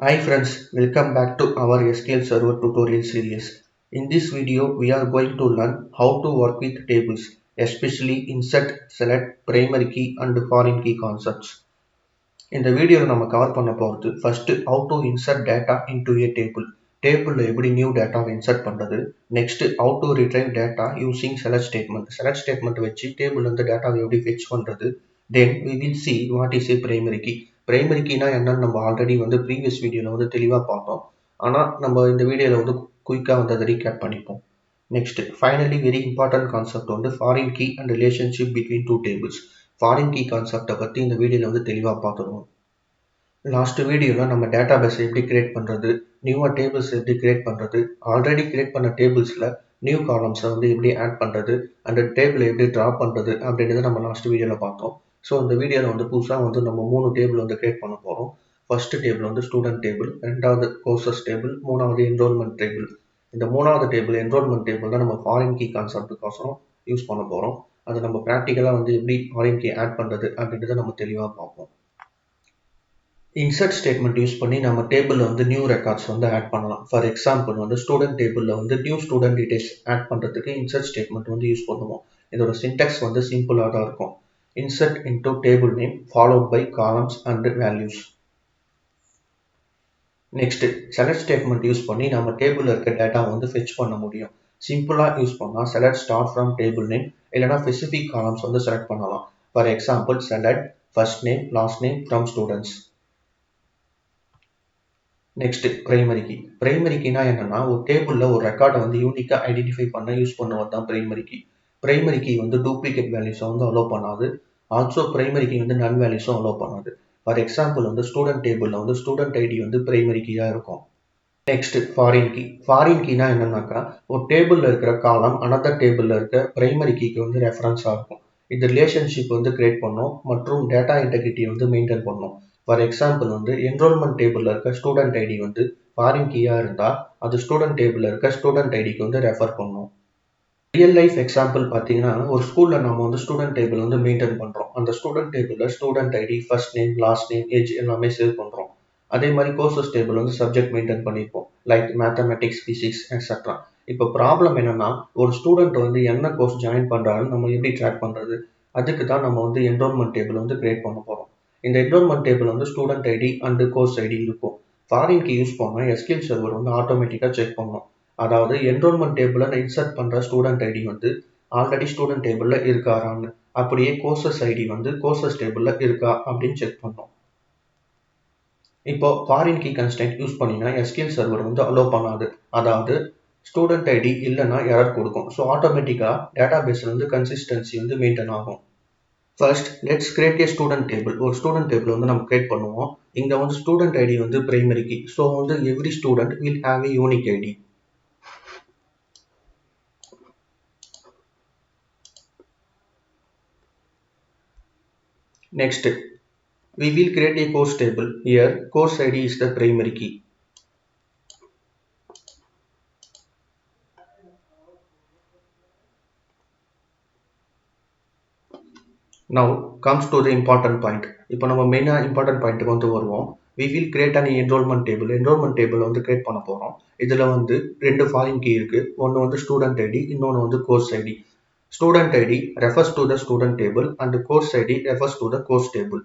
Hi friends, welcome back to our SQL Server tutorial series. In this video, we are going to learn how to work with tables, especially insert, select, primary key and foreign key concepts. இந்த வீடியோவில் நம்ம cover பண்ண போகிறது first how to insert data into a table. டேபிளில் எப்படி new டேட்டாவை insert பண்ணுறது. Next how to retrieve data using select statement. select statement வச்சு டேபிள் வந்து டேட்டாவை எப்படி fetch பண்ணுறது. தென் we will see what is a primary key. primary keyனா என்னன்னு நம்ம ஆல்ரெடி வந்து ப்ரீவியஸ் வீடியோவில் வந்து தெளிவாக பார்த்தோம். ஆனால் நம்ம இந்த வீடியோவில் வந்து குயிக்காக வந்து அதை ரீகேப் பண்ணிப்போம். Next finally very important concept வந்து foreign key and relationship between two tables. Foreign key கான்செப்டை பற்றி இந்த வீடியோவில் வந்து தெளிவாக பார்த்துருவோம். லாஸ்ட் வீடியோவில் நம்ம டேட்டா பேஸ் எப்படி கிரியேட் பண்ணுறது, நியூவாக டேபிள்ஸ் எப்படி கிரியேட் பண்ணுறது, ஆல்ரெடி கிரியேட் பண்ண டேபிள்ஸில் நியூ காலம்ஸை வந்து எப்படி ஆட் பண்ணுறது அண்ட் டேபிளை எப்படி ட்ரா பண்ணுறது அப்படின்றத நம்ம லாஸ்ட் வீடியோவில் பார்த்தோம். ஸோ இந்த வீடியோவில் வந்து புதுசாக வந்து நம்ம 3 டேபிள் வந்து கிரியேட் பண்ண போகிறோம். ஃபர்ஸ்ட் டேபிள் வந்து ஸ்டூடெண்ட் டேபிள், ரெண்டாவது கோர்சஸ் டேபிள், மூணாவது என்ரோல்மெண்ட் டேபிள். இந்த மூணாவது டேபிள் என்ரோல்மெண்ட் டேபிள் தான் நம்ம ஃபாரின் கீ கான்செப்டுக்கோசரம் யூஸ் பண்ண போகிறோம். அதை நம்ம ப்ராக்டிக்கலாக வந்து எப்படி ஃபாரின் கீ ஆட் பண்ணுறது அப்படின்றத நம்ம தெளிவாக பார்ப்போம். இன்சர்ட் ஸ்டேட்மெண்ட் யூஸ் பண்ணி நம்ம டேபிளில் வந்து நியூ ரெக்கார்ட்ஸ் வந்து ஆட் பண்ணலாம். ஃபார் எக்ஸாம்பிள் வந்து ஸ்டூடெண்ட் டேபிளில் வந்து நியூ ஸ்டூடெண்ட் டீடைல்ஸ் ஆட் பண்ணுறதுக்கு இன்சர்ட் ஸ்டேட்மெண்ட் வந்து யூஸ் பண்ணுவோம். இதோட சின்டெக்ஸ் வந்து சிம்பிளாக தான் இருக்கும். Insert into table name followed by columns and values. Next select statement use பண்ணி நம்ம டேபிளில் இருக்க டேட்டா வந்து ஃபெச் பண்ண முடியும். சிம்பிளாக யூஸ் பண்ணால் select star from table name இல்லைனா ஸ்பெசிஃபிக் காலம்ஸ் வந்து செலக்ட் பண்ணலாம். For example select first name last name from students. Next primary key. Primary கீனா என்னன்னா ஒரு டேபிளில் ஒரு ரெக்கார்டை வந்து யூனிக்காக ஐடென்டிஃபை பண்ண யூஸ் பண்ணுவது தான் பிரைமரி கீ. பிரைமரி கீ வந்து டூப்ளிகேட் வேல்யூஸை வந்து அலோவ் பண்ணாது. ஆல்சோ பிரைமரி கீ வந்து நல் வேல்யூஸும் அலோவ் பண்ணாது. ஃபார் எக்ஸாம்பிள் வந்து ஸ்டூடெண்ட் டேபிளில் வந்து ஸ்டூடெண்ட் ஐடி வந்து பிரைமரி கீயாக இருக்கும். Next foreign key. ஃபாரின் கீனா என்னன்னாக்கா ஒரு டேபிளில் இருக்கிற காலம் அனதர் டேபிளில் இருக்க பிரைமரி கீக்கு வந்து ரெஃபரன்ஸாக இருக்கும். இந்த ரிலேஷன்ஷிப் வந்து கிரியேட் பண்ணும் மற்றும் டேட்டா இன்டெகிரிட்டி வந்து மெயின்டைன் பண்ணும். ஃபார் எக்ஸாம்பிள் வந்து என்ரோல்மெண்ட் டேபிளில் இருக்க ஸ்டூடெண்ட் ஐடி வந்து ஃபாரின் கீயாக இருந்தால் அது ஸ்டூடெண்ட் டேபிளில் இருக்க ஸ்டூடெண்ட் ஐடிக்கு வந்து ரெஃபர் பண்ணும். ரியல் லைஃப் எக்ஸாம்பிள் பார்த்தீங்கன்னா ஒரு ஸ்கூலில் நம்ம வந்து ஸ்டூடெண்ட் டேபிள் வந்து மெயின்டைன் பண்ணுறோம். அந்த ஸ்டூடெண்ட் டேபிளில் student ID, first name, last name, age எல்லாமே சேவ் பண்ணுறோம். அதே மாதிரி கோர்சஸ் டேபிள் வந்து சப்ஜெக்ட் மெயின்டைன் பண்ணியிருப்போம், லைக் மேத்தமெட்டிக்ஸ், பிசிக்ஸ் எக்ஸெட்ரா. இப்போ ப்ராப்ளம் என்னன்னா ஒரு ஸ்டூடெண்ட் வந்து என்ன கோர்ஸ் ஜாயின் பண்ணுறாருன்னு நம்ம எப்படி ட்ராக் பண்ணுறது. அதுக்கு தான் நம்ம வந்து என்ரோல்மெண்ட் டேபிள் வந்து கிரியேட் பண்ண போகிறோம். இந்த என்ரோல்மெண்ட் டேபிள் வந்து student ID and course ID இருக்கும். ஃபாரின் கீ யூஸ் பண்ணால் எஸ்கியூஎல் சர்வர் வந்து ஆட்டோமேட்டிக்காக செக் பண்ணும். அதாவது என்ரோல்மெண்ட் டேபிளில் இன்சர்ட் பண்ணுற ஸ்டூடெண்ட் ஐடி வந்து ஆல்ரெடி ஸ்டூடெண்ட் டேபிளில் இருக்காரான்னு, அப்படியே கோர்சஸ் ஐடி வந்து கோர்சஸ் டேபிளில் இருக்கா அப்படின்னு செக் பண்ணோம். இப்போ ஃபாரின் கீ கன்ஸ்டன்ட் யூஸ் பண்ணினா எஸ்கியூஎல் சர்வர் வந்து அலோவ் பண்ணாது. அதாவது ஸ்டூடெண்ட் ஐடி இல்லைன்னா எரர் கொடுக்கும். ஸோ ஆட்டோமேட்டிக்காக டேட்டா பேஸில் வந்து கன்சிஸ்டன்சி வந்து மெயின்டைன் ஆகும். First let's create a student table. ஒரு ஸ்டூடெண்ட் டேபிள் வந்து நம்ம கிரியேட் பண்ணுவோம். இங்கே வந்து ஸ்டூடெண்ட் ஐடி வந்து பிரைமரி கீ. ஸோ வந்து every student will have a unique ID. Next, we will create a course table. Here, course ID is the primary key. Now comes to the important point. இப்போ நம்ம மெயினாக important பாயிண்ட்டுக்கு வந்து வருவோம். We will create an enrollment table. enrollment table வந்து create பண்ண போகிறோம். இதில் வந்து 2 ஃபாரின் கீ இருக்குது. ஒன்று வந்து ஸ்டூடெண்ட் ஐடி, இன்னொன்று வந்து course ID. Student ID refers to the student table and course ID refers to the course table.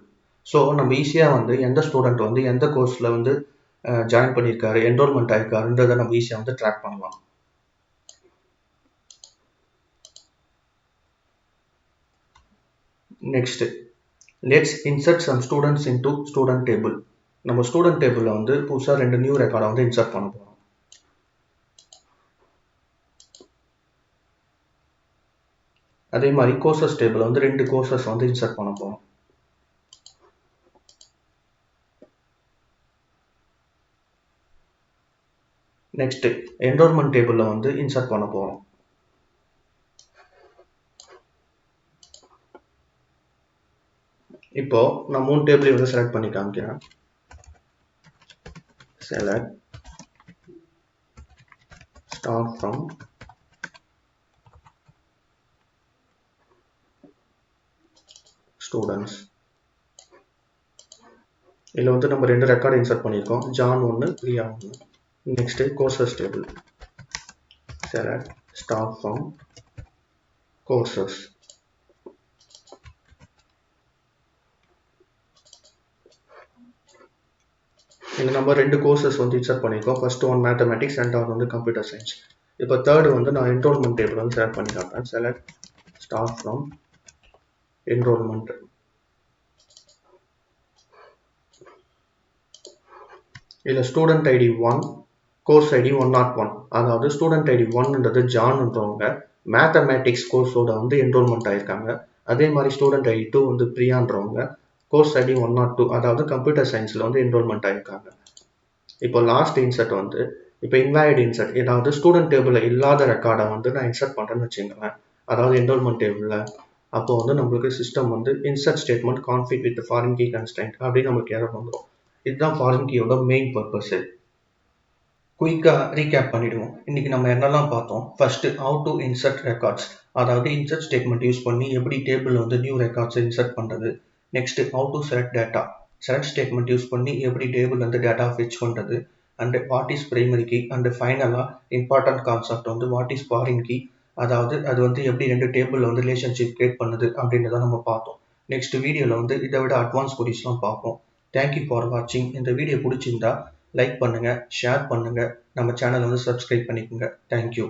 So நம்ம ஈஸியாக வந்து எந்த ஸ்டூடெண்ட் வந்து எந்த கோர்ஸில் வந்து ஜாயின் பண்ணியிருக்காரு, என்ரோல்மெண்ட் ஆயிருக்காருன்றதை நம்ம ஈஸியாக வந்து ட்ராக் பண்ணலாம். Next let's insert some students into student table. நம்ம ஸ்டூடெண்ட் டேபிளில் வந்து புதுசாக 2 நியூ ரெக்கார்டை வந்து இன்சர்ட் பண்ண போகிறோம். அதே மாதிரி கோர்சஸ் டேபிள் வந்து 2 கோர்சஸ் வந்து இன்சர்ட் பண்ண போகிறோம். நெக்ஸ்ட் என்ரோல்மெண்ட் டேபிளில் வந்து இன்சர்ட் பண்ண போகிறோம். இப்போ நான் 3 டேபிளையும் வந்து செலக்ட் பண்ணி காமிக்கிறேன். Select star from students. இதில் வந்து நம்ம 2 ரெக்கார்டு இன்சர்ட் பண்ணியிருக்கோம், John 1 Priya 1. Next courses table, select star from courses. இங்கே நம்ம 2 கோர்சஸ் வந்து இன்சர்ட் பண்ணியிருக்கோம், ஃபர்ஸ்ட் ஒன் மேத்தமெட்டிக்ஸ், ரெண்டாவது வந்து கம்ப்யூட்டர் சயின்ஸ். இப்போ தேர்டு வந்து நான் என்ரோல்மெண்ட் டேபிள் வந்து செலக்ட் பண்ணி காட்டுறேன். Select star from enrolment. இதில் ஸ்டூடெண்ட் ஐடி 1, கோர்ஸ் ஐடி 101. அதாவது ஸ்டூடெண்ட் ஐடி 1ன்றது ஜான்ன்றவங்க மேத்தமேட்டிக்ஸ் கோர்ஸோட வந்து என்ரோல்மெண்ட் ஆயிருக்காங்க. அதே மாதிரி ஸ்டூடெண்ட் ஐடி 2 வந்து பிரியான்றவங்க கோர்ஸ் ஐடி 102, அதாவது கம்ப்யூட்டர் சயின்ஸில் வந்து என்ரோல்மெண்ட் ஆயிருக்காங்க. இப்போ லாஸ்ட் இன்சர்ட் வந்து இப்போ இன்வாலிட் இன்சர்ட், ஏதாவது ஸ்டூடெண்ட் டேபிளில் இல்லாத ரெக்கார்டை வந்து நான் இன்சர்ட் பண்ணுறேன்னு வச்சுக்கோங்களேன், அதாவது என்ரோல்மெண்ட் டேபிளில். அப்போ வந்து நம்மளுக்கு சிஸ்டம் வந்து insert statement conflict with foreign key constraint அப்படின்னு நம்மளுக்கு எரர் வந்துடும். இதுதான் ஃபாரின் கீயோட மெயின் பர்பஸ். குயிக்காக ரீகேப் பண்ணிடுவோம். இன்னைக்கு நம்ம என்னெல்லாம் பார்த்தோம்? First, how to insert records, அதாவது இன்சர்ட் ஸ்டேட்மெண்ட் யூஸ் பண்ணி எப்படி டேபிள் வந்து நியூ ரெக்கார்ட்ஸை இன்சர்ட் பண்ணுறது. Next, how to select data, select statement use பண்ணி எப்படி டேபிள் வந்து டேட்டா ஃபெச் பண்ணுறது. And what is primary key. And ஃபைனலாக இம்பார்ட்டன்ட் கான்செப்ட் வந்து வாட் இஸ் ஃபாரின் கீ, அதாவது அது வந்து எப்படி 2 டேபிள் வந்து ரிலேஷன்ஷிப் கிரியேட் பண்ணுது அப்படின்றத நம்ம பார்த்தோம். நெக்ஸ்ட் வீடியோவில் வந்து இதை விட அட்வான்ஸ் கொரிஸ்லாம் பார்ப்போம். தேங்க்யூ ஃபார் வாட்சிங். இந்த வீடியோ பிடிச்சிருந்தா லைக் பண்ணுங்கள், ஷேர் பண்ணுங்கள், நம்ம சேனலை வந்து சப்ஸ்கிரைப் பண்ணிக்கோங்க. தேங்க்யூ.